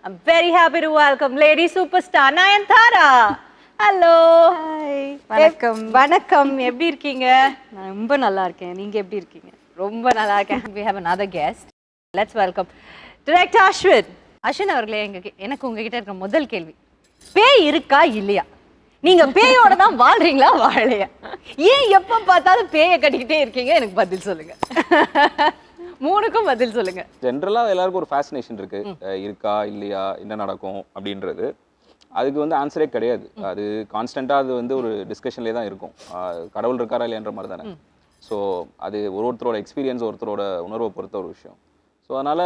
I'm very happy to welcome lady superstar Nayanthara. Hello. Hi. வணக்கம். வணக்கம். எப்படி இருக்கீங்க? நான் ரொம்ப நல்லா இருக்கேன். நீங்க எப்படி இருக்கீங்க? ரொம்ப நல்லா இருக்கேன். We have another guest. Let's welcome Director Ashwin. Ashwin அவர்களே, எனக்கு உங்ககிட்ட இருக்க முதல் கேள்வி. பேய் இருக்கா இல்லையா? நீங்க பேயோட தான் வாழ்றீங்களா வாழலையா? ஏன் எப்ப பார்த்தாலும் பேயை கட்டிக்கிட்டே இருக்கீங்க? எனக்கு பதில் சொல்லுங்க. மூணுக்கும் பதில் சொல்லுங்க. ஜென்ரலா எல்லாருக்கும் ஒரு ஃபேசினேஷன் இருக்கு, இருக்கா இல்லையா, என்ன நடக்கும் அப்படின்றது. அதுக்கு வந்து ஆன்சரே கிடையாது. அது கான்ஸ்டன்டா அது வந்து ஒரு டிஸ்கஷன்லேயே தான் இருக்கும். கடவுள் இருக்காரா இல்லையான்ற மாதிரி தானே. ஸோ அது ஒருத்தரோட எக்ஸ்பீரியன்ஸ், ஒருத்தரோட உணர்வை பொறுத்த ஒரு விஷயம். ஸோ அதனால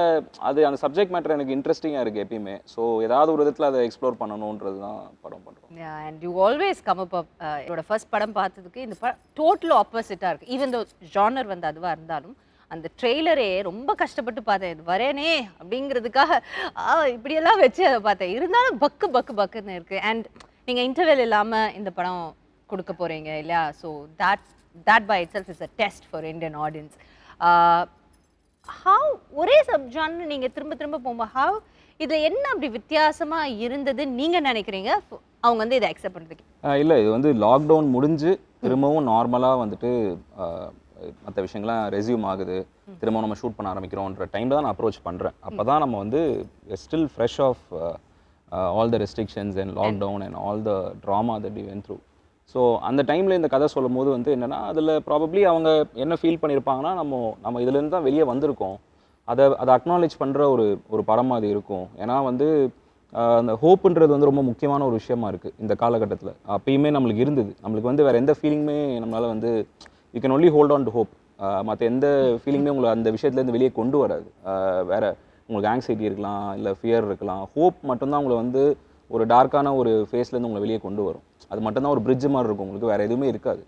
அது அந்த சப்ஜெக்ட் மேட்டர் எனக்கு இன்ட்ரெஸ்டிங்காக இருக்குது எப்பயுமே. ஸோ ஏதாவது ஒரு விதத்தில் அதை எக்ஸ்ப்ளோர் பண்ணணுன்றது தான் படம் பண்ணுறோம். And you always come up என்னோட ஃபர்ஸ்ட் படம் பார்த்ததுக்கு இந்த படம் டோட்டல் ஆப்போசிட்டாக இருக்குது. ஈவன் தோ ஜானர் வந்து அதுவாக இருந்தாலும் அந்த ட்ரெய்லரே ரொம்ப கஷ்டப்பட்டு பார்த்தேன். இது வரேனே அப்படிங்கிறதுக்காக இப்படியெல்லாம் வச்சு அதை பார்த்தேன். இருந்தாலும் பக்குன்னு இருக்குது. அண்ட் நீங்கள் இன்டர்வெல் இல்லாமல் இந்த படம் கொடுக்க போகிறீங்க இல்லையா? So that by itself is a test for Indian audience. How ஒரே சப்ஜானர் நீங்கள் திரும்ப போகும்போது how இதில் என்ன அப்படி வித்தியாசமாக இருந்தது நீங்கள் நினைக்கிறீங்க அவங்க வந்து இதை அக்செப்ட் பண்ணுறதுக்கு? இல்லை, இது வந்து லாக்டவுன் முடிஞ்சு திரும்பவும் நார்மலாக வந்துட்டு மற்ற விஷயங்கள்லாம் ரெஸ்யூம் ஆகுது, திரும்ப நம்ம ஷூட் பண்ண ஆரம்பிக்கிறோன்ற டைமில் தான் நான் அப்ரோச் பண்ணுறேன். அப்போ தான் நம்ம வந்து still fresh of all the restrictions and lockdown and all the trauma that we went through. So அந்த டைமில் இந்த கதை சொல்லும் போது வந்து என்னென்னா, அதில் ப்ராபப்ளி அவங்க என்ன ஃபீல் பண்ணியிருப்பாங்கன்னா, நம்ம இதுலேருந்து தான் வெளியே வந்திருக்கோம், அதை அக்னாலேஜ் பண்ணுற ஒரு படம் அது இருக்கும். ஏன்னா வந்து அந்த ஹோப்புன்றது வந்து ரொம்ப முக்கியமான ஒரு விஷயமா இருக்குது இந்த காலகட்டத்தில். அப்பயுமே நம்மளுக்கு இருந்தது. நம்மளுக்கு வந்து வேறு எந்த ஃபீலிங்குமே நம்மளால் வந்து you can only hold on to hope. மற்ற எந்த ஃபீலிங்குமே உங்களை அந்த விஷயத்துலேருந்து வெளியே கொண்டு வராது. வேறு உங்களுக்கு ஆங்ஸைட்டி இருக்கலாம், இல்லை ஃபியர் இருக்கலாம். ஹோப் மட்டும்தான் உங்களை வந்து ஒரு டார்க்கான ஒரு ஃபேஸ்லேருந்து உங்களை வெளியே கொண்டு வரும். அது மட்டும்தான் ஒரு பிரிட்ஜ் மாதிரி இருக்கும், உங்களுக்கு வேறு எதுவுமே இருக்காது.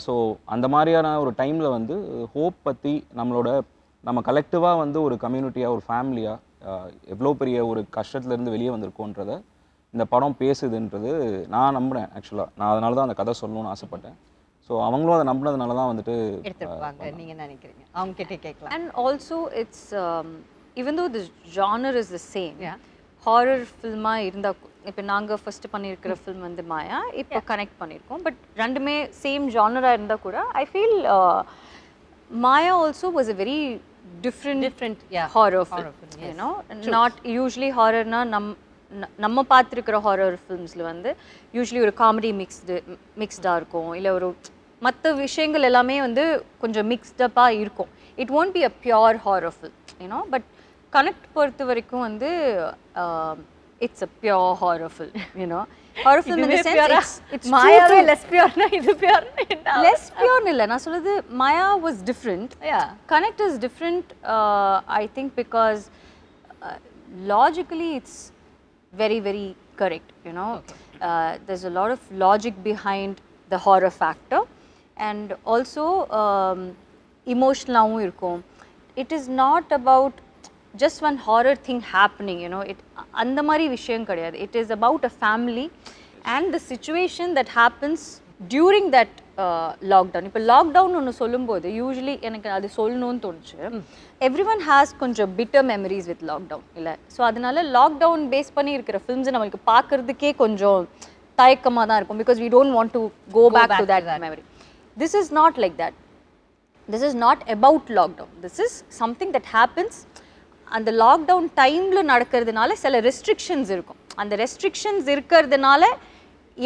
ஸோ அந்த மாதிரியான ஒரு டைமில் வந்து ஹோப் பற்றி நம்ம கலெக்டிவாக வந்து ஒரு கம்யூனிட்டியாக, ஒரு ஃபேமிலியாக எவ்வளோ பெரிய ஒரு கஷ்டத்துலேருந்து வெளியே வந்திருக்கோன்றதை இந்த படம் பேசுதுன்றது நான் நம்புகிறேன். ஆக்சுவலாக நான் அதனால தான் அந்த கதை சொல்லணும்னு ஆசைப்பட்டேன். ஸோ அவங்களும் அதை நம்பினதுனால தான் வந்துட்டு எடுத்துருப்பாங்க. நீங்கள் நினைக்கிறீங்க அவங்க கிட்டே கேட்கலாம். And also it's even though the genre is the same, horror ஃபில்மாக இருந்தால் இப்போ நாங்கள் ஃபஸ்ட்டு பண்ணியிருக்கிற ஃபில்ம் வந்து மாயா, இப்போ கனெக்ட் பண்ணியிருக்கோம். பட் ரெண்டுமே சேம் ஜானராக இருந்தால் கூட I feel Maya also was a very different horror film. You know, not usually ஹாரர்னா நம்ம பார்த்துருக்கிற ஹாரர் ஃபில்ம்ஸில் வந்து யூஸ்வலி ஒரு காமெடி மிக்ஸ்டாக இருக்கும், இல்லை ஒரு மற்ற விஷயங்கள் எல்லாமே வந்து கொஞ்சம் மிக்ஸ்டப்பாக இருக்கும். It won't be a pure horror film, you know. But Connect பொறுத்த வரைக்கும் வந்து it's a pure horror film, you know. Horror film in the sense it's மாயாவே லெஸ் பியோர்னா இது பியோர் லெஸ் பியோர்னு இல்லை. நான் சொல்றது Maya was different, Connect is different. I think because logically it's very correct, you know. There's a lot of logic behind the horror factor, and also emotional irukum. It is not about just one horror thing happening, you know. அந்த மாதிரி விஷயம் கிடையாது. It is about a family and the situation that happens during that lockdown. இப்போ lockdown ஒன்று சொல்லும்போது usually எனக்கு அது சொல்லணும்னு தோணுச்சு. எவ்ரி ஒன் ஹேஸ் கொஞ்சம் பிட்டர் மெமரிஸ் வித் லாக்டவுன் இல்லை. ஸோ அதனால லாக்டவுன் பேஸ் பண்ணி இருக்கிற ஃபில்ம்ஸை நம்மளுக்கு பார்க்குறதுக்கே கொஞ்சம் தயக்கமாக தான் இருக்கும். Because we don't want to go back to that memory. This is not like that. This is not about lockdown. This is something that happens. அந்த லாக்டவுன் டைமில் நடக்கிறதுனால சில ரெஸ்ட்ரிக்ஷன்ஸ் இருக்கும். அந்த ரெஸ்ட்ரிக்ஷன்ஸ் இருக்கிறதுனால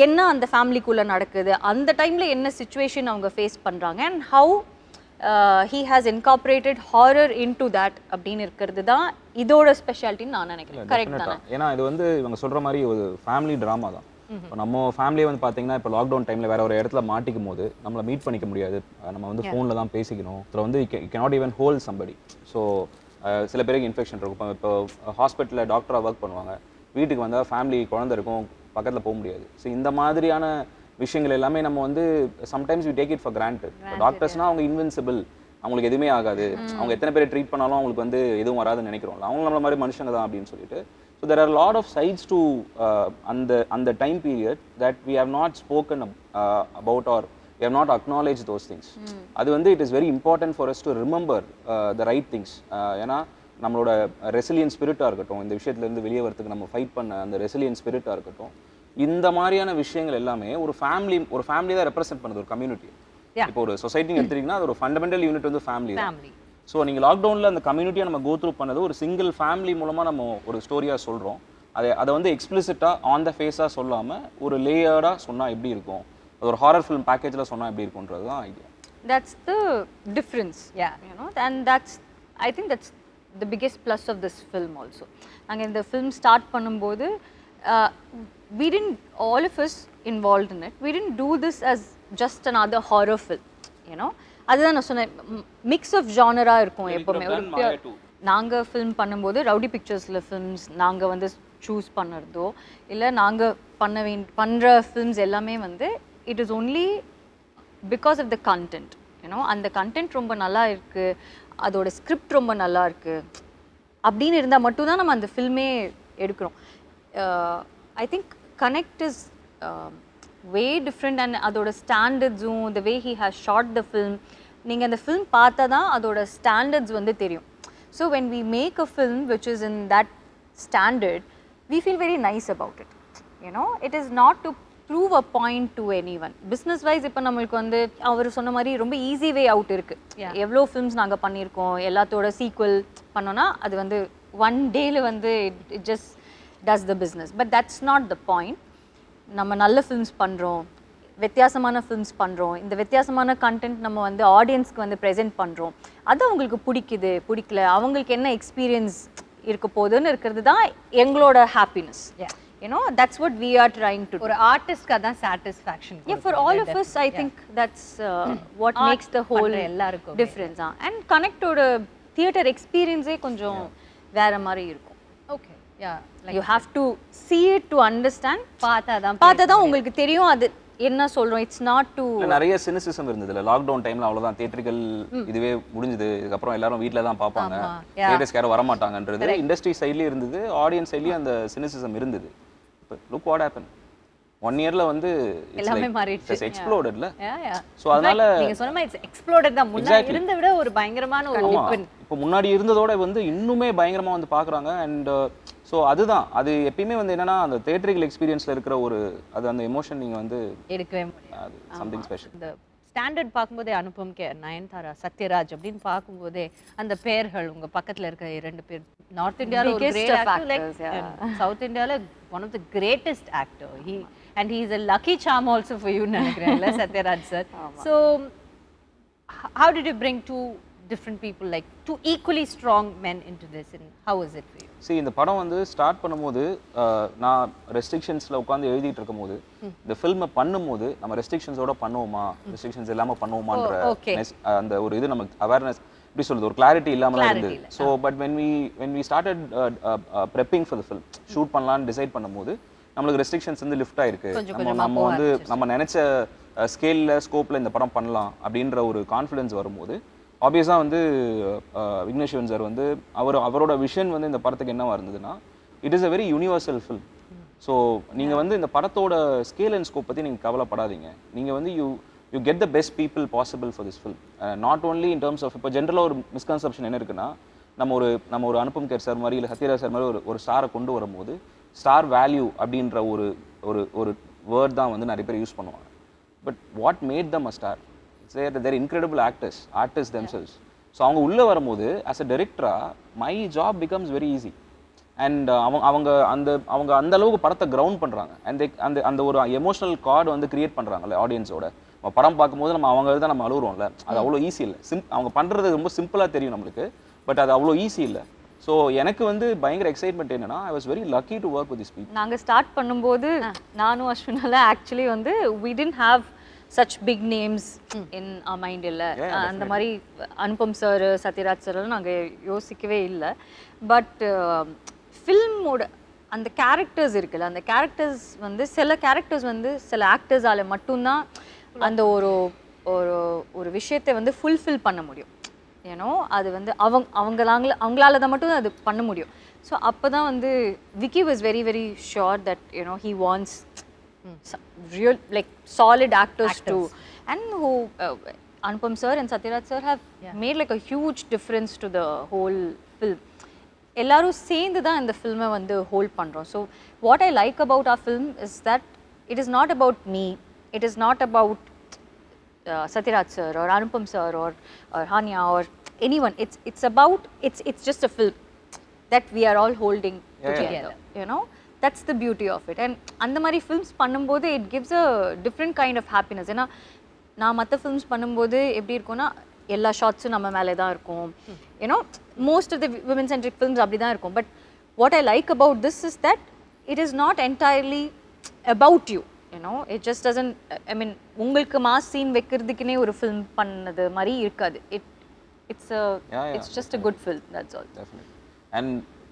என்ன அந்த ஃபேமிலிக்குள்ளே நடக்குது, அந்த டைமில் என்ன சுச்சுவேஷன் அவங்க ஃபேஸ் பண்ணுறாங்க, and how he has incorporated horror into that அப்படின்னு இருக்கிறது தான் இதோட ஸ்பெஷாலிட்டின்னு நான் நினைக்கிறேன். கரெக்ட் தானே? ஏன்னா இது வந்து இவங்க சொல்கிற மாதிரி ஒரு ஃபேமிலி ட்ராமா தான். இப்போ நம்ம ஃபேமிலியை வந்து பார்த்தீங்கன்னா இப்போ லாக்டவுன் டைமில் வேறு ஒரு இடத்துல மாட்டிக்கும் போது நம்மளை மீட் பண்ணிக்க முடியாது. நம்ம வந்து ஃபோனில் தான் பேசிக்கணும். இதில் வந்து you cannot even hold somebody. So சில பேருக்கு இன்ஃபெக்ஷன் இருக்கும். இப்போ ஹாஸ்பிட்டலில் டாக்டராக ஒர்க் பண்ணுவாங்க, வீட்டுக்கு வந்தால் ஃபேமிலி குழந்தை இருக்கும், பக்கத்தில் போக முடியாது. ஸோ இந்த மாதிரியான விஷயங்கள் எல்லாமே நம்ம வந்து sometimes we take it for granted. டாக்டர்ஸ்னால் அவங்க இன்வின்சிபிள், அவங்களுக்கு எதுவுமே ஆகாது, அவங்க எத்தனை பேர் ட்ரீட் பண்ணாலும் அவங்களுக்கு வந்து எதுவும் வராதுன்னு நினைக்கிறோம்ல, அவங்க நம்மள மாதிரி மனுஷங்க தான் அப்படின்னு சொல்லிட்டு. So there are lot of sides to அந்த time period that we have not spoken about are we have not acknowledged those things. அது வந்து it is very important for us to remember the right things. ஏன்னா நம்மளோட resilient ஸ்பிரிட்டாக இருக்கட்டும், இந்த விஷயத்துலேருந்து வெளியே வரதுக்கு நம்ம ஃபைட் பண்ண அந்த ரெசிலியன் ஸ்பிரிட்டாக இருக்கட்டும், இந்த மாதிரியான விஷயங்கள் எல்லாமே ஒரு ஃபேமிலி தான் ரெப்ரசென்ட் பண்ணுது, ஒரு கம்யூனிட்டி. இப்போ ஒரு சொசைட்டி எடுத்துட்டீங்கன்னா அது ஒரு ஃபண்டமெண்டல் யூனிட் வந்து ஃபேமிலி தான். ஸோ நீங்கள் லாக்டவுனில் அந்த கம்யூனிட்டியை நம்ம கோ த்ரூ பண்ணது ஒரு சிங்கிள் ஃபேமிலி மூலமாக நம்ம ஒரு ஸ்டோரியாக சொல்கிறோம். அதை வந்து எக்ஸ்பிளிசிட்டாக ஆன் த ஃபேஸாக சொல்லாமல் ஒரு லேயர்டாக சொன்னால் எப்படி இருக்கும், ஒரு ஹாரர் ஃபிலிம் பேக்கேஜில் சொன்னால் எப்படி இருக்கும்ன்றது தான் idea. That's the difference, you know, and I think that's the biggest plus of this film also. நாங்க இந்த film start பண்ணும்போது we didn't, all of us involved in it, we didn't do this as just another horror film, you know. அதுதான் நான் சொன்னேன், mix of ஜானரா இருக்கும் எப்பவுமே. நாங்க film பண்ணும்போது ரவுடி பிக்சர்ஸ்ல ஃபிலிம்ஸ் நாங்க வந்து சூஸ் பண்ணுறதோ இல்லை நாங்க பண்ற ஃபிலிம்ஸ் எல்லாமே வந்து it is only because of the content, you know. அந்த கண்டென்ட் ரொம்ப நல்லா இருக்கு, அதோட ஸ்கிரிப்ட் ரொம்ப நல்லா இருக்கு அப்படின்னு இருந்தால் மட்டும்தான் நம்ம அந்த ஃபில்மே எடுக்கிறோம். I think Connect is way different and அதோட ஸ்டாண்டர்ட்ஸும் the way he has shot the film, நீங்கள் அந்த ஃபில்ம் பார்த்தா தான் அதோட ஸ்டாண்டர்ட்ஸ் வந்து தெரியும். So when we make a film which is in that standard, we feel very nice about it, you know. It is not to prove a point to anyone. Business wise இப்போ நம்மளுக்கு வந்து அவர் சொன்ன மாதிரி ரொம்ப easy way out இருக்கு. எவ்வளோ films நாங்கள் பண்ணியிருக்கோம், எல்லாத்தோட சீக்வல் பண்ணோன்னா அது வந்து ஒன் டேல வந்து it just does the business. But that's not the point. நம்ம நல்ல ஃபிலிம்ஸ் பண்ணுறோம், வித்தியாசமான ஃபிலிம்ஸ் பண்ணுறோம், இந்த வித்தியாசமான கண்டென்ட் நம்ம வந்து ஆடியன்ஸ்க்கு வந்து ப்ரெசென்ட் பண்ணுறோம், அது அவங்களுக்கு பிடிக்கல, அவங்களுக்கு என்ன எக்ஸ்பீரியன்ஸ் இருக்க போதுன்னு இருக்கிறது தான் எங்களோட happiness. You know, that's what we are trying to do. ஒரு ஆர்டிஸ்ட்க்கு அதான் satisfaction. Yeah, for all of us, I think that's what makes the whole difference. And connect to the theater experience கொஞ்சம் வேற மாதிரி இருக்கும். Okay, yeah. Like you have to see it to understand. பார்த்தா தான் உங்களுக்கு தெரியும் அது என்ன சொல்றோம். இட்ஸ் நாட் டு நிறைய சினிசிசம் இருந்ததுல லாக்டவுன் டைம்ல. அவ்வளவுதான், தியேட்டர்கள் இதுவே முடிஞ்சது, இதுக்கப்புறம் எல்லாரும் வீட்ல தான் பார்ப்பாங்க, தியேட்டர்ஸ் யாரும் வர மாட்டாங்கன்றது இண்டஸ்ட்ரி சைட்லயே இருந்தது, ஆடியன்ஸ் சைட்லயே அந்த சினிசிசம் இருந்தது. லுக் வாட் ஹேப்பன், 1 இயர்ல வந்து எல்லாமே மாறிடுச்சு. It's exploded. சோ அதனால நீங்க சொன்ன மாதிரி இட்ஸ் எக்ஸ்ப்ளோடட் தான். முன்னாடி இருந்த விட ஒரு பயங்கரமான ஒரு ஓபன், இப்போ முன்னாடி இருந்ததோட வந்து இன்னுமே பயங்கரமா வந்து பாக்குறாங்க. அண்ட் ஸோ அதுதான், அது எப்பயுமே வந்து என்னன்னா அந்த தியேட்டரிக்கல் எக்ஸ்பீரியன்ஸ்ல இருக்கிற ஒரு அது அந்த எமோஷன் நீங்க வந்து எடுக்கவே முடியாது. Something special. இந்த ஸ்டாண்டர்ட் பார்க்கும்போதே அனுபம் நயன்தாரா, சத்யராஜ் அப்படின்னு பார்க்கும்போதே அந்த பேர்கள் உங்க பக்கத்துல இருக்க 2 பேர் நார்த் இந்தியால ஒரு கிரேட் ஆக்டர், லைக் சவுத் இந்தியால one of the greatest actor. And he is a lucky charm also for you, நினைக்கிறேன்ல Sathyaraj sir. So how did you bring two different people, like two equally strong men into this, and how was it for you? See, இந்த படம் வந்து start பண்ணும்போது நான் ரெஸ்ட்ரிக்ஷன்ஸ்ல உட்கார்ந்து எழுதிட்டு இருக்கும்போது, இந்த ஃபில்மை பண்ணும்போது நம்ம ரெஸ்ட்ரிக்ஷன்ஸோட பண்ணுவோமா, ரெஸ்ட்ரிக்ஷன்ஸ் இல்லாம பண்ணுவோமான்ற அந்த ஒரு இது நமக்கு அவேர்னஸ் எப்படி சொல்றது, ஒரு கிளாரிட்டி இல்லாம தான் இருந்தது. So but when we started prepping for the film, shoot பண்ணலாம்னு டிசைட் பண்ணும்போது நம்மளுக்கு ரெஸ்ட்ரிக்ஷன்ஸ் வந்து லிஃப்ட் ஆயிருக்கு. நம்ம வந்து நம்ம நினைச்ச ஸ்கேல்ல ஸ்கோப்ல இந்த படம் பண்ணலாம் அப்படின்ற ஒரு கான்ஃபிடன்ஸ் வரும்போது ஆப்வியஸாக வந்து விக்னேஷ் சார் வந்து அவரோட விஷன் வந்து இந்த படத்துக்கு என்னவா இருந்ததுன்னா, it is a very universal film. So நீங்கள் வந்து இந்த படத்தோட ஸ்கேல் அண்ட் ஸ்கோப் பற்றி நீங்கள் கவலைப்படாதீங்க. நீங்கள் வந்து you get the best people possible for this film. Not only in terms of, இப்போ ஜென்ரலாக ஒரு மிஸ்கன்செப்ஷன் என்ன இருக்குன்னா, நம்ம ஒரு அனுபம் கேர் சார் மாதிரி இல்லை சத்யராஜ் சார் மாதிரி ஒரு ஸ்டாரை கொண்டு வரும்போது ஸ்டார் வேல்யூ அப்படின்ற ஒரு வேர்ட் தான் வந்து நிறைய பேர் யூஸ் பண்ணுவாங்க. But what made them a star, they're incredible artists themselves. So அவங்க உள்ள வரும்போது as a director, my job becomes very easy. And அவங்க அந்த அளவுக்கு படத்தை கிரவுண்ட் பண்றாங்க. And அந்த ஒரு எமோஷனல் கார்டு வந்து கிரியேட் பண்றாங்கல்ல ஆடியன்ஸோட. படம் பார்க்கும்போது அவங்க தான் நம்ம அழுகுறோம்ல, அது அவ்வளோ ஈஸி இல்லை. அவங்க பண்றது ரொம்ப சிம்பிளா தெரியும் நம்மளுக்கு, பட் அது அவ்வளோ ஈஸி இல்லை. ஸோ எனக்கு வந்து பயங்கர எக்ஸைட்மெண்ட் என்னன்னா, I was very lucky to work with this people. நாங்கள் ஸ்டார்ட் பண்ணும்போது நானும் அஸ்வினால ஆக்சுவலி வந்து we didn't have such big names in our mind இல்லை. அந்த மாதிரி அனுபம் சார், சத்யராஜ் சார் நாங்கள் யோசிக்கவே இல்லை. பட் ஃபில்மோட அந்த கேரக்டர்ஸ் இருக்குல்ல, அந்த கேரக்டர்ஸ் வந்து சில கேரக்டர்ஸ் வந்து சில ஆக்டர்ஸால் மட்டும்தான் அந்த ஒரு விஷயத்தை வந்து ஃபுல்ஃபில் பண்ண முடியும். ஏன்னோ அது வந்து அவங்களால தான் மட்டும் அது பண்ண முடியும். ஸோ அப்போ தான் வந்து Vicky was very very sure that you know he wants real like solid actors too, and who Anupam sir and Satyaraj sir have made like a huge difference to the whole film. எல்லாரும் சேர்ந்து தான் இந்த ஃபில்மை வந்து hold பண்ணுறோம். So what I like about R film is that it is not about me, it is not about Satyaraj sir or Anupam sir or Hania or anyone. It's about it's just a film that we are all holding together. You know, that's the beauty of it. And அந்த மாதிரி films பண்ணும்போது it gives a different kind of happiness. ஏன்னா நான் மற்ற films பண்ணும்போது எப்படி இருக்கும்னா எல்லா ஷார்ட்ஸும் நம்ம மேலே தான் இருக்கும். You know most of the women centric films அப்படி தான் இருக்கும். But what I like about this is that it is not entirely about you. You know it just doesn't, I mean உங்களுக்கு மாஸ் சீன் வைக்கிறதுக்குனே ஒரு ஃபில்ம் பண்ணது மாதிரி இருக்காது. It's just a good film, that's all. Definitely. And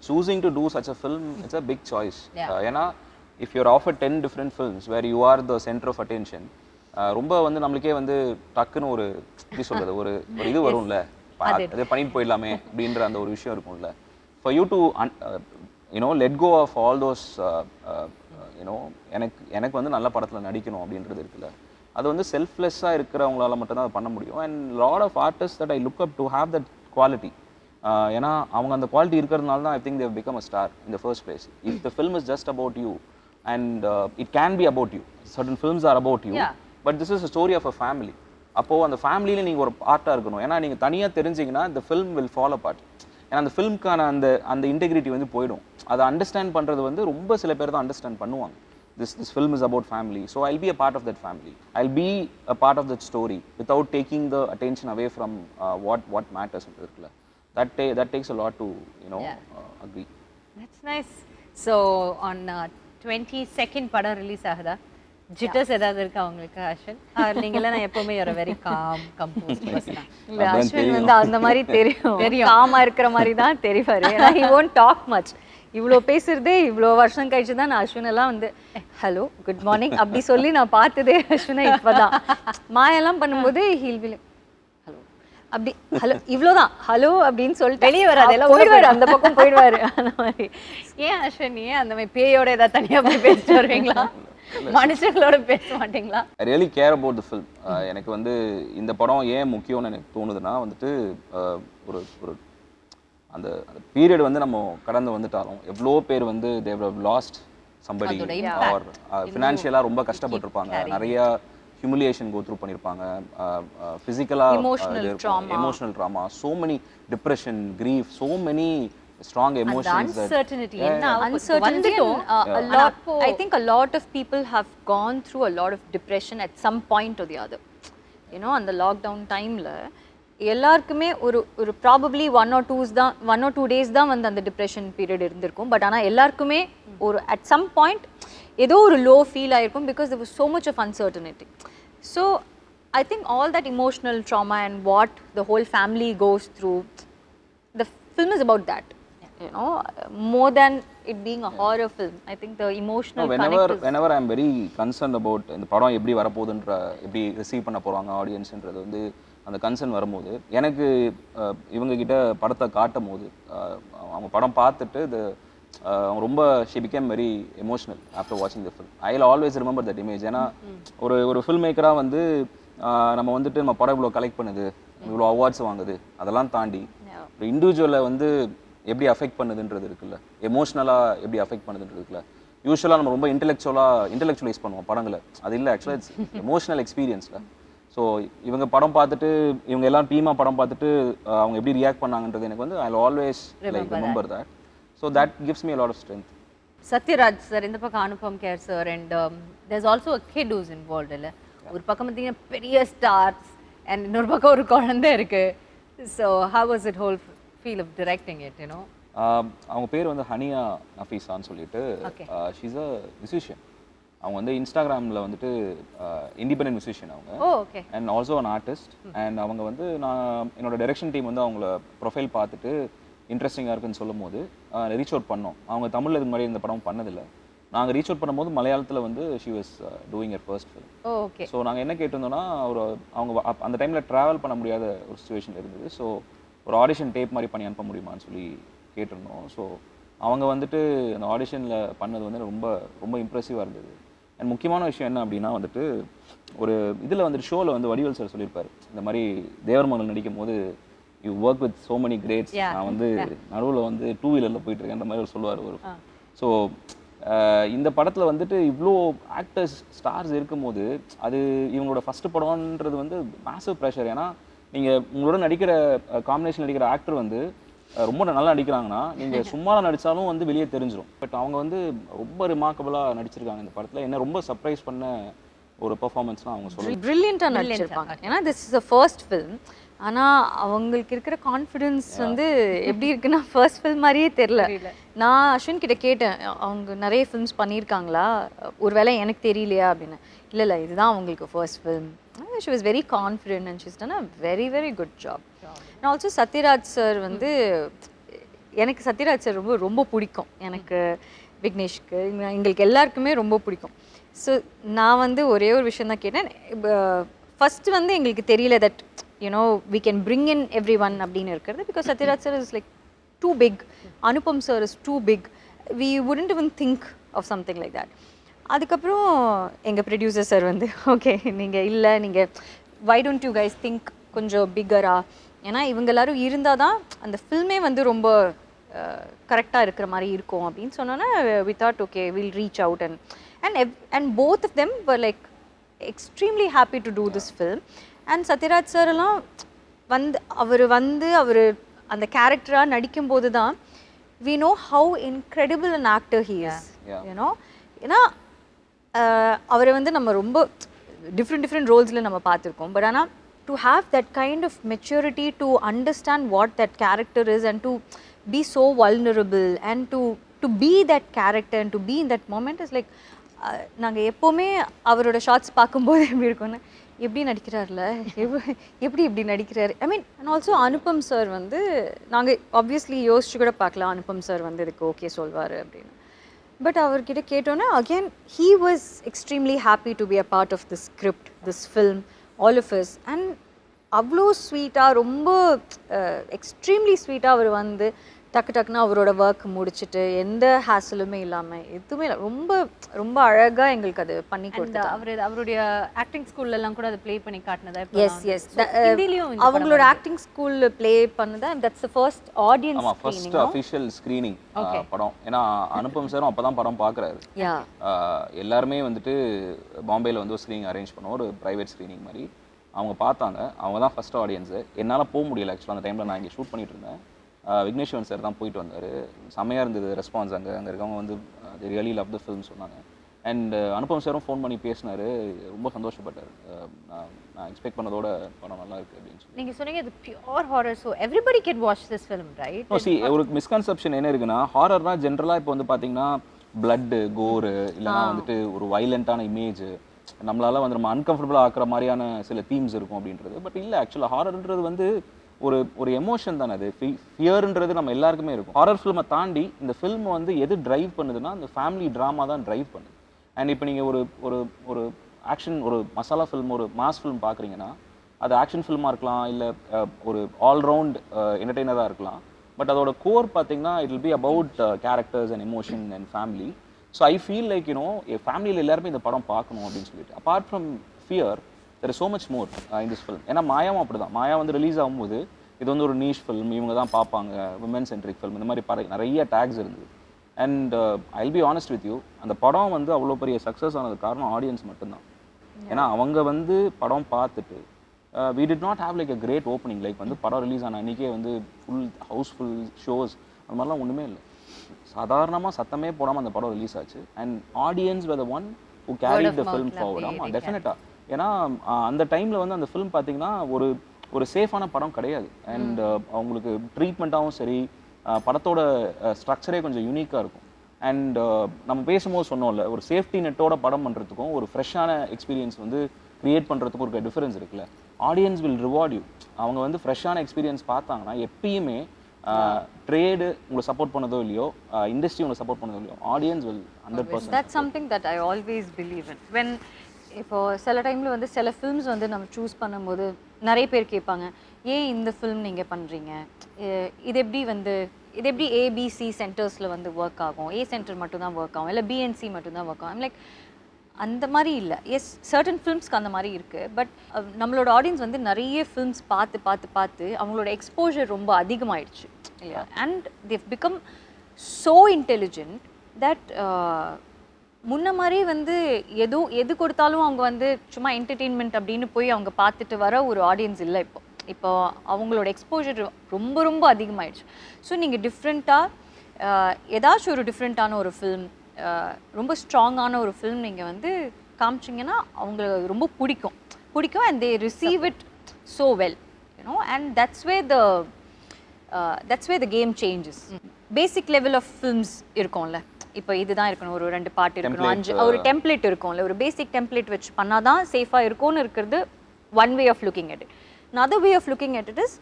choosing to do such a film, it's a big choice. ஏன்னா if you're offered 10 different films where you are the center of attention, ரொம்ப வந்து நம்மளுக்கே வந்து டக்குன்னு ஒரு எப்படி சொல்றது ஒரு இது வரும்ல, அதை பண்ணிட்டு போயிடலாமே அப்படின்ற அந்த ஒரு விஷயம் இருக்கும்ல. For you to let go of all those எனக்கு வந்து நல்ல படத்தில் நடிக்கணும் அப்படின்றது இருக்குல்ல, அது வந்து செல்ஃப்லெஸ்ஸாக இருக்கிறவங்களால மட்டும்தான் அதை பண்ண முடியும். And lot of artist that I look up to have that quality. ஏன்னா அவங்க அந்த குவாலிட்டி இருக்கிறதுனால தான் I think they become a star in the first place. If the film is just about you and it can be about you, certain films are about you, but this is a story of a family. அப்போது அந்த ஃபேமிலியில் நீங்கள் ஒரு பார்ட்டாக இருக்கணும். ஏன்னா நீங்கள் தனியாக தெரிஞ்சிங்கன்னா இந்த ஃபில்ம் வில் ஃபாலோ பார்ட். ஏன்னா அந்த ஃபில்முக்கான அந்த இன்டெகிரிட்டி வந்து போயிடும். அதை அண்டர்ஸ்டாண்ட் பண்ணுறது வந்து ரொம்ப சில பேர் தான் அண்டர்ஸ்டாண்ட் பண்ணுவாங்க. This film is about family, so I'll be a part of that family. I'll be a part of that story without taking the attention away from what matters. That takes a lot to agree. That's nice. So on 22nd படம் release ஆகுதா? ஜிட்டர்ஸ் ஏதாவது இருக்கா உங்களுக்கு அஸ்வின்? நீங்களாம் நான் எப்பவுமே ஒரு very com compost person. இல்ல அஸ்வின் வந்து அந்த மாதிரி தெரியும், காமா இருக்கிற மாதிரி தான் தெரிவாரு. ஏன்னா he won't talk much. இவ்வளோ பேசுறதே இவ்வளோ வருஷம் கழிச்சு தான் நான் அஸ்வினெல்லாம் வந்து ஹலோ குட் மார்னிங் அப்படி சொல்லி நான் பார்த்ததே அஸ்வினை இப்போதான். மாயெல்லாம் பண்ணும்போது ஹீல் பி லைக் ஹலோ அப்படி ஹலோ இவ்வளோதான் ஹலோ அப்படின்னு சொல்லிட்டு வெளியே வராது, எல்லாம் போயிடுவாரு, அந்த பக்கம் போயிடுவாரு. அந்த மாதிரி ஏன் அஸ்வின் ஏன் அந்த மாதிரி பேயோட ஏதாவது தனியாக போய் பேசிட்டு வருவீங்களா, மனுஷங்களோட பேச மாட்டீங்களா? I really care about the film. எனக்கு வந்து இந்த படம் ஏன் முக்கியம்னு எனக்கு தோணுதுன்னா வந்துட்டு ஒரு அந்த பீரியட் வந்து நம்ம கடந்து வந்துட்டாலும் எவ்வளோ பேர் வந்து they have lost somebody or ஃபினான்ஷியலாக ரொம்ப கஷ்டப்பட்டிருப்பாங்க, நிறைய ஹியூமிலியேஷன் கோ த்ரூ பண்ணியிருப்பாங்க, ஃபிசிக்கலாக emotional drama, so many depression, grief, so many strong emotions. Uncertainty. Uncertainty. I think a lot of people have gone through a lot of depression at some point or the other. On the lockdown time la எல்லாருக்குமே ஒரு probably 1 or 2 days தான் வந்து அந்த depression period இருந்திருக்கும். But ஆனால் எல்லாருக்குமே ஒரு at some point ஏதோ ஒரு லோ ஃபீல் ஆகிருக்கும் because there was so much of uncertainty. So I think all that emotional trauma and what the whole family goes through, the film is about that. More than it being a horror film, I think the emotional connect is... Whenever I'm very concerned about இந்த படம் எப்படி வரப்போகுதுன்ற, எப்படி receive பண்ண போகிறாங்க ஆடியன்ஸ்ன்றது வந்து அந்த concern வரும்போது எனக்கு இவங்ககிட்ட படத்தை காட்டும் போது அவங்க படம் பார்த்துட்டு அவங்க ரொம்ப she became very emotional after வாட்சிங் the film. I will always remember that image. ஏன்னா ஒரு ஃபில்ம் மேக்கராக வந்து நம்ம வந்துட்டு நம்ம படம் இவ்வளோ கலெக்ட் பண்ணுது, இவ்வளோ அவார்ட்ஸ் வாங்குது, அதெல்லாம் தாண்டி ஒரு இண்டிவிஜுவலை வந்து எப்படி அஃபெக்ட் பண்ணுதுன்றது இருக்குல்ல, எமோஷ்னலாக எப்படி அஃபெக்ட் பண்ணுதுன்றது இருக்குல்ல. யூஸ்வலாக நம்ம ரொம்ப இன்டெலெக்சுவலைஸ் பண்ணுவோம் படங்களை, அது இல்லை ஆக்சுவலாக இட்ஸ் எமோஷ்னல் எக்ஸ்பீரியன்ஸில். ஸோ இவங்க படம் பார்த்துட்டு இவங்க எல்லாம் டீமாக படம் பார்த்துட்டு அவங்க எப்படி ரியாக்ட் பண்ணாங்கன்றது எனக்கு வந்து ஐ will always remember that. So that gives me a lot of strength. Sathyaraj sir, இந்த பக்கம் Anupam care sir, and there's also a kid who's involved இல்லை. ஒரு பக்கம் பார்த்தீங்கன்னா பெரிய ஸ்டார்ஸ் அண்ட் இன்னொரு பக்கம் ஒரு குழந்தை இருக்கு. So how was it whole feel of directing it, அவங்க பேர் வந்து ஹனியா நஃபீஸான்னு சொல்லிட்டு, ஷீஸ் அ மியூசிஷியன். அவங்க வந்து இன்ஸ்டாகிராமில் வந்துட்டு இண்டிபெண்டன்ட் மியூசிஷியன் அவங்க, and also an artist. And அவங்க வந்து நான் என்னோட டைரக்ஷன் டீம் வந்து அவங்கள ப்ரொஃபைல் பார்த்துட்டு இன்ட்ரெஸ்டிங்காக இருக்குன்னு சொல்லும் போது ரீச் அவுட் பண்ணோம். அவங்க தமிழில் இதுக்கு முன்னாடி இந்த படம் பண்ணதில்லை. நாங்கள் ரீச் அவுட் பண்ணும்போது மலையாளத்தில் வந்து she was doing your first film. So நாங்கள் என்ன கேட்டிருந்தோம்னா அவங்க அந்த டைமில் ட்ராவல் பண்ண முடியாத ஒரு சுச்சுவேஷன் இருந்தது. ஸோ ஒரு ஆடிஷன் டேப் மாதிரி பண்ணி அனுப்ப முடியுமான்னு சொல்லி கேட்டிருந்தோம். ஸோ அவங்க வந்துட்டு அந்த ஆடிஷனில் பண்ணது வந்து ரொம்ப ரொம்ப இம்ப்ரெசிவாக இருந்தது. அண்ட் முக்கியமான விஷயம் என்ன அப்படின்னா வந்துட்டு ஒரு இதில் வந்துட்டு ஷோவில் வந்து வடிவேல் சார் சொல்லியிருப்பார், இந்த மாதிரி தேவர் மகன் நடிக்கும் போது you work with so many greats. Yeah. நான் வந்து நடுவில் வந்து 2 வீலரில் போயிட்டு இருக்கேன்ற மாதிரி அவர் சொல்லுவார் ஒரு. ஸோ இந்த படத்தில் வந்துட்டு இவ்வளோ ஆக்டர்ஸ் ஸ்டார்ஸ் இருக்கும்போது அது இவங்களோட ஃபஸ்ட்டு படம்ன்றது வந்து மேசிவ் ப்ரெஷர். ஏன்னா நீங்கள் உங்களோட நடிக்கிற காம்பினேஷன் நடிக்கிற ஆக்டர் வந்து ரொம்ப நல்லா நடிக்கிறாங்கன்னா நீங்கள் சும்மா நடித்தாலும் வந்து வெளியே தெரிஞ்சிடும். பட் அவங்க வந்து ரொம்ப ரிமார்க்கபிளாக நடிச்சிருக்காங்க இந்த படத்தில். என்ன ரொம்ப சர்ப்ரைஸ் பண்ண ஒரு பெர்ஃபார்மன்ஸ்லாம் அவங்க சொல்லுவாங்க. பிரில்லியண்ட்டாக நடிச்சிருப்பாங்க. ஏன்னா this is a first film. ஆனால் அவங்களுக்கு இருக்கிற கான்ஃபிடென்ஸ் வந்து எப்படி இருக்குன்னா ஃபர்ஸ்ட் ஃபில்ம் மாதிரியே தெரில. நான் அஸ்வின் கிட்ட கேட்டேன், அவங்க நிறைய ஃபில்ம்ஸ் பண்ணியிருக்காங்களா, ஒரு வேளை எனக்கு தெரியலையா அப்படின்னு. இல்லை இல்லை, இதுதான் அவங்களுக்கு first film. She was very confident and she's done a very very good job. And also Sathyaraj sir வந்து எனக்கு சத்யராஜ் சார் ரொம்ப ரொம்ப பிடிக்கும். எனக்கு விக்னேஷ்க்கு எங்களுக்கு எல்லாருக்குமே ரொம்ப பிடிக்கும். ஸோ நான் வந்து ஒரே ஒரு விஷயம் தான் கேட்டேன். ஃபஸ்ட்டு வந்து எங்களுக்கு தெரியல that we can bring in everyone அப்படின்னு இருக்கிறது. Because Satyaraj sir is like too big. Anupam sir is too big. We wouldn't even think of something like that. அதுக்கப்புறம் எங்கள் ப்ரொடியூசர் சார் வந்து ஓகே நீங்கள் why don't you guys think கொஞ்சம் பிக்கரா, ஏன்னா இவங்க எல்லாரும் இருந்தால் தான் அந்த ஃபில்மே வந்து ரொம்ப கரெக்டாக இருக்கிற மாதிரி இருக்கும் அப்படின்னு சொன்னோன்னா we thought okay we'll reach out and both of them were like extremely happy to do this film. And Sathyaraj sir எல்லாம் அவர் அந்த கேரக்டராக நடிக்கும்போது தான் we know how incredible an actor he is. ஏன்னா அவரை வந்து நம்ம ரொம்ப டிஃப்ரெண்ட் ரோல்ஸில் நம்ம பார்த்துருக்கோம். பட் ஆனால் to have that kind of maturity to understand what that character is and to be so vulnerable and to be that character and to be in that moment is like நாங்கள் எப்போவுமே அவரோட shorts பார்க்கும்போது எப்படி இருக்கும்னு எப்படி நடிக்கிறார்ல, எப்படி நடிக்கிறாரு. I mean and also Anupam sir வந்து நாங்கள் ஆப்வியஸ்லி யோசிச்சு கூட பார்க்கலாம் அனுபம் சார் வந்து இதுக்கு ஓகே சொல்வார் அப்படின்னு. பட் அவர்கிட்ட கேட்டோன்னே again he was extremely happy to be a part of this script, this film, all of us. And அவ்வளோ ஸ்வீட்டாக ரொம்ப எக்ஸ்ட்ரீம்லி ஸ்வீட்டாக அவர் வந்து டக்குன்னு அவரோட ஒர்க் முடிச்சுட்டு எந்த ஹேசலுமே இல்லாமல் எதுவுமே இல்லை, ரொம்ப ரொம்ப அழகாக எங்களுக்கு அது பண்ணி கொடுத்தாரு. அவருடைய ஆக்டிங் ஸ்கூல்லலாம் கூட அதை ப்ளே பண்ணி காட்டினதா? எஸ் அவங்களோட ஆக்டிங் ஸ்கூலில் ப்ளே பண்ணதா. That's the first audience screening, first official screening படம். ஏன்னா அனுபம் சாரும் அப்போ தான் படம் பார்க்குறாரு. எல்லாருமே வந்துட்டு பாம்பேயில் வந்து ஒரு ஸ்க்ரீனிங் அரேஞ்ச் பண்ணோம், ஒரு ப்ரைவேட் ஸ்க்ரீனிங் மாதிரி. அவங்க பார்த்தாங்க, அவங்க தான் ஃபர்ஸ்ட் ஆடியன்ஸு. என்னால் போக முடியல ஆக்சுவலாக, அந்த டைமில் நான் இங்கே ஷூட் பண்ணிட்டு இருந்தேன். விக்னேஷ் சார் தான் போயிட்டு வந்தார். செம்மையாக இருந்தது ரெஸ்பான்ஸ். அங்கே இருக்கவங்க வந்து they really love the film சொன்னாங்க. அண்ட் அனுபம் சாரும் ஃபோன் பண்ணி பேசினார், ரொம்ப சந்தோஷப்பட்டார். நான் எக்ஸ்பெக்ட் பண்ணதோட படம் நல்லா இருக்குது அப்படின்னு சொல்லி. நீங்கள் சொன்னீங்க இது pure horror, so everybody can watch this film right? ஒரு மிஸ்கன்செப்ஷன் என்ன இருக்குன்னா, ஹாரர்னா ஜென்ரலாக இப்போ வந்து பார்த்தீங்கன்னா பிளட்டு, கோரு, இல்லைனா வந்துட்டு ஒரு வைலண்ட்டான இமேஜ், நம்மளால வந்து நம்ம அன்கம்ஃபர்டபுளாக ஆக்குற மாதிரியான சில தீம்ஸ் இருக்கும் அப்படின்றது. பட் இல்லை, ஆக்சுவலாக ஹாரர்ன்றது வந்து ஒரு எமோஷன் தானே. அது ஃபியர்ன்றது நம்ம எல்லாருக்குமே இருக்கும். ஹாரர் ஃபில்மை தாண்டி இந்த ஃபில்ம் வந்து எது ட்ரைவ் பண்ணுதுன்னா அந்த ஃபேமிலி ட்ராமா தான் ட்ரைவ் பண்ணுது. அண்ட் இப்போ நீங்கள் ஒரு ஆக்ஷன், ஒரு மசாலா ஃபில்ம், ஒரு மாஸ் ஃபில்ம் பார்க்குறீங்கன்னா அது ஆக்ஷன் ஃபில்மாக இருக்கலாம், இல்லை ஒரு ஆல்ரவுண்ட் என்டர்டெய்னராக இருக்கலாம். பட் அதோட கோர் பார்த்தீங்கன்னா it will be about characters and emotion and family. So I feel like ஃபேமிலியில் எல்லாருமே இந்த படம் பார்க்கணும் அப்படின்னு சொல்லிட்டு. Apart from fear there is so much more in this film. ஏன்னா மாயாவும் அப்படி தான். மாயா வந்து ரிலீஸ் ஆகும்போது இது வந்து ஒரு நீஷ் ஃபில்ம், இவங்க தான் பார்ப்பாங்க, விமன் சென்ட்ரிக் ஃபில்ம், இந்த மாதிரி நிறைய டேக்ஸ் இருந்தது. And I'll be honest with you, அந்த படம் வந்து அவ்வளோ பெரிய சக்ஸஸ் ஆனது காரணம் ஆடியன்ஸ் மட்டும்தான். ஏன்னா அவங்க வந்து படம் பார்த்துட்டு we did not have like a great opening, like வந்து படம் ரிலீஸ் ஆன அன்றைக்கே வந்து ஃபுல் ஹவுஸ்ஃபுல் ஷோஸ் அந்த மாதிரிலாம் ஒன்றுமே இல்லை. சாதாரணமாக சத்தமே போடாமல் அந்த படம் ரிலீஸ் ஆச்சு. And audience were the one who carried the film forward. ஆமாம், டெஃபினட்டாக. ஏன்னா அந்த டைமில் வந்து அந்த ஃபிலிம் பார்த்தீங்கன்னா ஒரு சேஃபான படம் கிடையாது. அண்ட் அவங்களுக்கு ட்ரீட்மெண்ட்டாகவும் சரி, படத்தோட ஸ்ட்ரக்சரே கொஞ்சம் யூனிக்காக இருக்கும். அண்ட் நம்ம பேசும்போது சொன்னோம்ல, ஒரு சேஃப்டி நெட்டோட படம் பண்ணுறதுக்கும் ஒரு ஃப்ரெஷ்ஷான எக்ஸ்பீரியன்ஸ் வந்து க்ரியேட் பண்ணுறதுக்கும் ஒரு டிஃபரன்ஸ் இருக்குல்ல. Audience will reward you. அவங்க வந்து ஃப்ரெஷ்ஷான எக்ஸ்பீரியன்ஸ் பார்த்தாங்கன்னா எப்பயுமே ட்ரேடு உங்களை சப்போர்ட் பண்ணதோ இல்லையோ, இண்டஸ்ட்ரி உங்களை சப்போர்ட் பண்ணதோ இல்லையோ, audience will 100%. That's something that I always believe in. When இப்போது சில டைமில் வந்து சில ஃபில்ம்ஸ் வந்து நம்ம சூஸ் பண்ணும்போது நிறைய பேர் கேட்பாங்க, ஏன் இந்த ஃபில்ம் நீங்கள் பண்ணுறீங்க, இது எப்படி ஏபிசி சென்டர்ஸில் வந்து ஒர்க் ஆகும், ஏ சென்டர் மட்டும்தான் ஒர்க் ஆகும், இல்லை பிஎன்சி மட்டும்தான் ஒர்க் ஆகும். லைக் அந்த மாதிரி இல்லை. எஸ், சர்டன் ஃபிலிம்ஸ்க்கு அந்த மாதிரி இருக்குது. பட் நம்மளோட ஆடியன்ஸ் வந்து நிறைய ஃபிலிம்ஸ் பார்த்து அவங்களோட எக்ஸ்போஜர் ரொம்ப அதிகமாகிடுச்சு இல்லையா. And they become so intelligent that முன்ன மாதிரி வந்து எது கொடுத்தாலும் அவங்க வந்து சும்மா என்டர்டெயின்மெண்ட் அப்படின்னு போய் அவங்க பார்த்துட்டு வர ஒரு ஆடியன்ஸ் இல்லை. இப்போ அவங்களோட எக்ஸ்போஜர் ரொம்ப ரொம்ப அதிகமாகிடுச்சு. ஸோ நீங்கள் டிஃப்ரெண்ட்டாக ஏதாச்சும் ஒரு டிஃப்ரெண்ட்டான ஒரு ஃபில்ம், ரொம்ப ஸ்ட்ராங்கான ஒரு ஃபில்ம் நீங்கள் வந்து காமிச்சிங்கன்னா அவங்களுக்கு ரொம்ப பிடிக்கும் and they receive it so well, you know. And that's way the game changes. Basic level of films இருக்கும்ல, இப்போ இதுதான் இருக்கணும், ஒரு 2 பாட்டு இருக்கணும், 5 ஒரு டெம்ப்ளேட் இருக்கும்ல, ஒரு பேசிக் டெம்ப்ளேட் வச்சு பண்ணால் தான் சேஃபாக இருக்கும்னு இருக்கிறது one way of looking at it. another way of looking at it is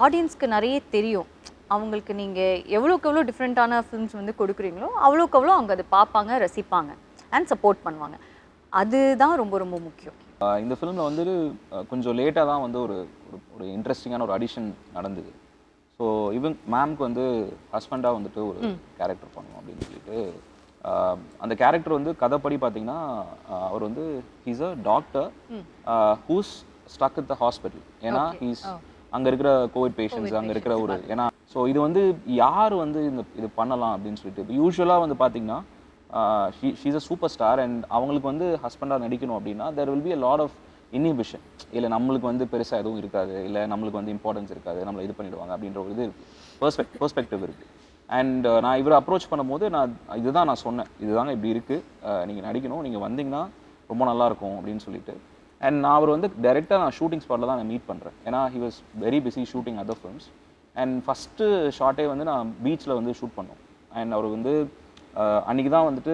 ஆடியன்ஸ்க்கு நிறைய தெரியும். அவங்களுக்கு நீங்கள் எவ்வளோக்கு டிஃப்ரெண்ட்டான ஃபிலிம்ஸ் வந்து கொடுக்குறீங்களோ அவ்வளோக்கு அவங்க அதை பார்ப்பாங்க, ரசிப்பாங்க அண்ட் சப்போர்ட் பண்ணுவாங்க. அதுதான் ரொம்ப ரொம்ப முக்கியம். இந்த ஃபிலிமில் வந்து கொஞ்சம் லேட்டாக தான் வந்து ஒரு ஒரு இன்ட்ரெஸ்டிங்கான ஒரு அடிஷன் நடந்தது. ஸோ மேம்க்கு வந்து ஹஸ்பண்டாக வந்துட்டு ஒரு கேரக்டர் பண்ணணும் அப்படின்னு சொல்லிட்டு அந்த கேரக்டர் வந்து கதைப்படி பார்த்தீங்கன்னா அவர் வந்து he's a doctor who's stuck with the hospital. ஏன்னா ஹீஸ் அங்கே இருக்கிற கோவிட் பேஷண்ட்ஸ் அங்கே இருக்கிற ஒரு ஏன்னா ஸோ இது வந்து யார் வந்து இது பண்ணலாம் அப்படின்னு சொல்லிட்டு இப்போ யூஸ்வலாக வந்து பார்த்தீங்கன்னா she's a superstar and அவங்களுக்கு வந்து ஹஸ்பண்டாக நடிக்கணும் அப்படின்னா there will be a lot of inhibition. இல்லை நம்மளுக்கு வந்து பெருசாக எதுவும் இருக்காது, இல்லை நம்மளுக்கு வந்து இம்பார்ட்டன்ஸ் இருக்காது, நம்மளை இது பண்ணிடுவாங்க அப்படின்ற ஒரு இது இருக்குது, பெர்ஸ்பெக்டிவ் இருக்குது. அண்ட் நான் இவரை அப்ரோச் பண்ணும்போது இதுதான் நான் சொன்னேன், இதுதாங்க இப்படி இருக்குது, நீங்கள் நடிக்கணும், நீங்கள் வந்தீங்கன்னா ரொம்ப நல்லாயிருக்கும் அப்படின்னு சொல்லிட்டு. அண்ட் நான் அவர் வந்து டைரெக்டாக நான் ஷூட்டிங் ஸ்பாட்டில் தான் நான் மீட் பண்ணுறேன். ஏன்னா he was very busy shooting other films. And first ஷார்ட்டே வந்து நான் பீச்சில் வந்து ஷூட் பண்ணோம். அண்ட் அவர் வந்து அன்றைக்கி தான் வந்துட்டு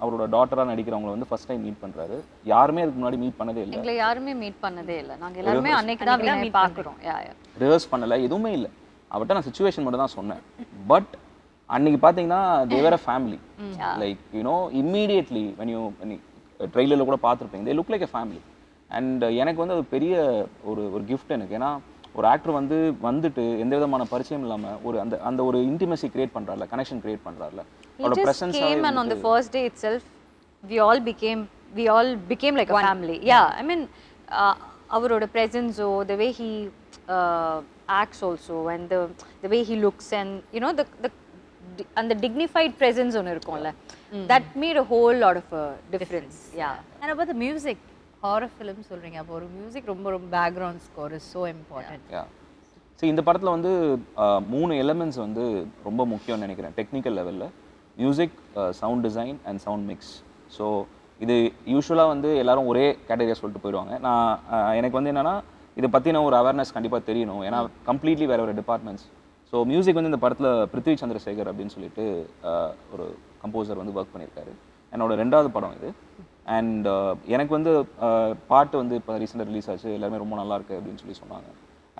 அவரோட டாட்டராக நடிக்கிறவங்களை வந்து ஃபஸ்ட் டைம் மீட் பண்ணுறாரு. யாருமே அதுக்கு முன்னாடி மீட் பண்ணதே இல்லை. எங்களை யாருமே மீட் பண்ணதே இல்லை. நாங்கள் எல்லாருமே அன்னைக்கு தான் மீட் பார்க்குறோம். ரிஹர்ஸ் பண்ணலை, எதுவுமே இல்லை. அவர்கிட்ட நான் சிச்சுவேஷன் மட்டும் தான் சொன்னேன். பட் அன்னைக்கு பார்த்தீங்கன்னா they were a family. Like you know immediately when you ட்ரெய்லரில் கூட பார்த்துருப்பீங்க, they look like a family. And எனக்கு வந்து அது பெரிய ஒரு கிஃப்ட் எனக்கு. ஏன்னா ஒரு ஆக்டர் வந்துட்டு எந்த விதமான பரிச்சயம் இல்லாமல் ஒரு அந்த ஒரு இன்டிமசி கிரியேட் பண்ணுறாருல, கனெக்ஷன் கிரியேட் பண்ணுறாருல. அவரோட presence and on the first day itself we all became like a family. Yeah, I mean அவரோட presence, the way he acts also, and the way he looks, and you know the dignified presence ஒன்று இருக்கும்ல, that made a whole lot of a difference. Yeah. And about the music, horror film சொல்றீங்க, அப்போ ஒரு music ரொம்ப background score is so important. சரி, இந்த படத்தில் வந்து 3 எலிமெண்ட்ஸ் வந்து ரொம்ப முக்கியம்னு நினைக்கிறேன் டெக்னிக்கல் லெவலில். Music, sound design and sound mix. So இது யூஸ்வலாக வந்து எல்லாரும் ஒரே கேட்டகரியாக சொல்லிட்டு போயிடுவாங்க. எனக்கு வந்து என்னென்னா இதை பற்றின ஒரு அவேர்னஸ் கண்டிப்பாக தெரியணும். ஏன்னா கம்ப்ளீட்லி வேறு டிபார்ட்மெண்ட்ஸ். ஸோ மியூசிக் வந்து இந்த படத்தில் பிருத்வி சந்திரசேகர் அப்படின்னு சொல்லிட்டு ஒரு கம்போசர் வந்து ஒர்க் பண்ணியிருக்காரு. என்னோட 2வது படம் இது. அண்ட் எனக்கு வந்து பாட்டு வந்து இப்போ ரீசெண்டாக ரிலீஸ் ஆச்சு, எல்லாருமே ரொம்ப நல்லா இருக்கு அப்படின்னு சொல்லி சொன்னாங்க.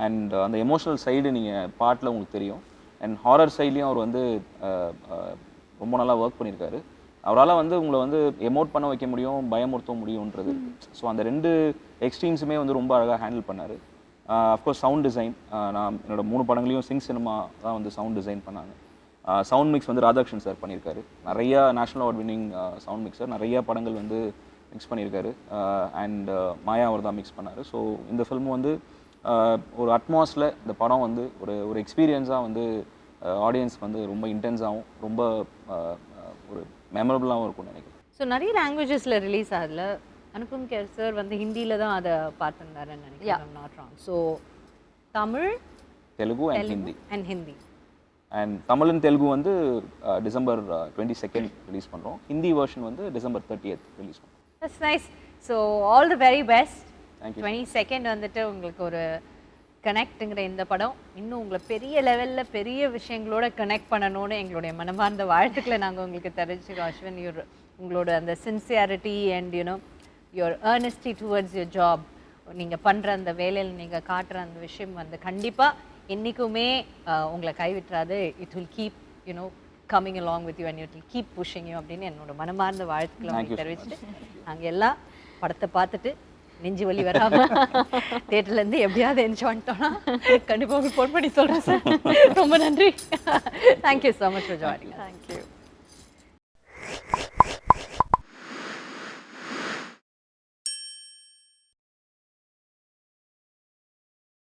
அண்ட் அந்த எமோஷனல் சைடு நீங்கள் பாட்டில் உங்களுக்கு தெரியும். அண்ட் ஹாரர் சைட்லேயும் அவர் வந்து ரொம்ப நல்லா ஒர்க் பண்ணியிருக்காரு. அவரால் வந்து உங்களை வந்து எமோட் பண்ண வைக்க முடியும், பயமுறுத்த முடியுன்றது. ஸோ அந்த 2 எக்ஸ்ட்ரீம்ஸுமே வந்து ரொம்ப அழகாக ஹேண்டில் பண்ணார். அஃப்கோர்ஸ் சவுண்ட் டிசைன், நான் என்னோட 3 படங்களையும் சிங் சினிமா தான் வந்து சவுண்ட் டிசைன் பண்ணாங்க. சவுண்ட் மிக்ஸ் வந்து ராதாகிருஷ்ணன் சார் பண்ணியிருக்காரு. நிறையா national award winning sound mixer, நிறையா படங்கள் வந்து மிக்ஸ் பண்ணியிருக்காரு. அண்ட் மாயா அவர் தான் மிக்ஸ் பண்ணார். ஸோ இந்த ஃபில்ம் வந்து ஒரு அட்மாஸில் இந்த படம் வந்து ஒரு எக்ஸ்பீரியன்ஸாக வந்து ஆடியன்ஸ்க்கு வந்து ரொம்ப இன்டென்ஸாகவும் ரொம்ப ஒரு மெமரபுளாகவும் இருக்கும்னு நினைக்கிறேன். ஸோ நிறைய லாங்குவேஜஸில் ரிலீஸ் ஆகல. அனுபம் கேர் சார் வந்து ஹிந்தியில் தான் அதை பார்த்துருந்தாருன்னு நினைக்கிறேன். Not wrong. So Tamil, Telugu and Hindi. And Tamil and Telugu வந்து டிசம்பர் 22 ரிலீஸ் பண்ணுறோம். ஹிந்தி வெர்ஷன் வந்து டிசம்பர் 30 ரிலீஸ் பண்ணுறோம். That's nice. So all the very best. Thank you. 22 வந்துட்டு உங்களுக்கு ஒரு கனெக்ட்டுங்கிற இந்த படம் இன்னும் உங்களை பெரிய லெவலில் பெரிய விஷயங்களோட கனெக்ட் பண்ணணும்னு எங்களுடைய மனமார்ந்த வாழ்த்துக்களை நாங்கள் உங்களுக்கு தெரிவிச்சுக்கோம். அஸ்வின், உங்களோட அந்த sincerity and your earnesty towards your job, நீங்கள் பண்ணுற அந்த வேலையில் நீங்கள் காட்டுற அந்த விஷயம் வந்து கண்டிப்பாக என்றைக்குமே உங்களை கைவிட்டுறாது. It will keep coming along with you and it will keep pushing you அப்படின்னு என்னோட மனமார்ந்த வாழ்த்துக்களை உங்களுக்கு தெரிவிச்சுட்டு நாங்கள் எல்லாம் படத்தை பார்த்துட்டு நெஞ்சு வலி வராம தியேட்டர்லேருந்து எப்படியாவது என்ஜாய் பண்ணிட்டோம்னா கண்டிப்பாக உங்களுக்கு ஃபோன் பண்ணி சொல்கிறேன் சார். ரொம்ப நன்றி. Thank you so much for joining. Thank you.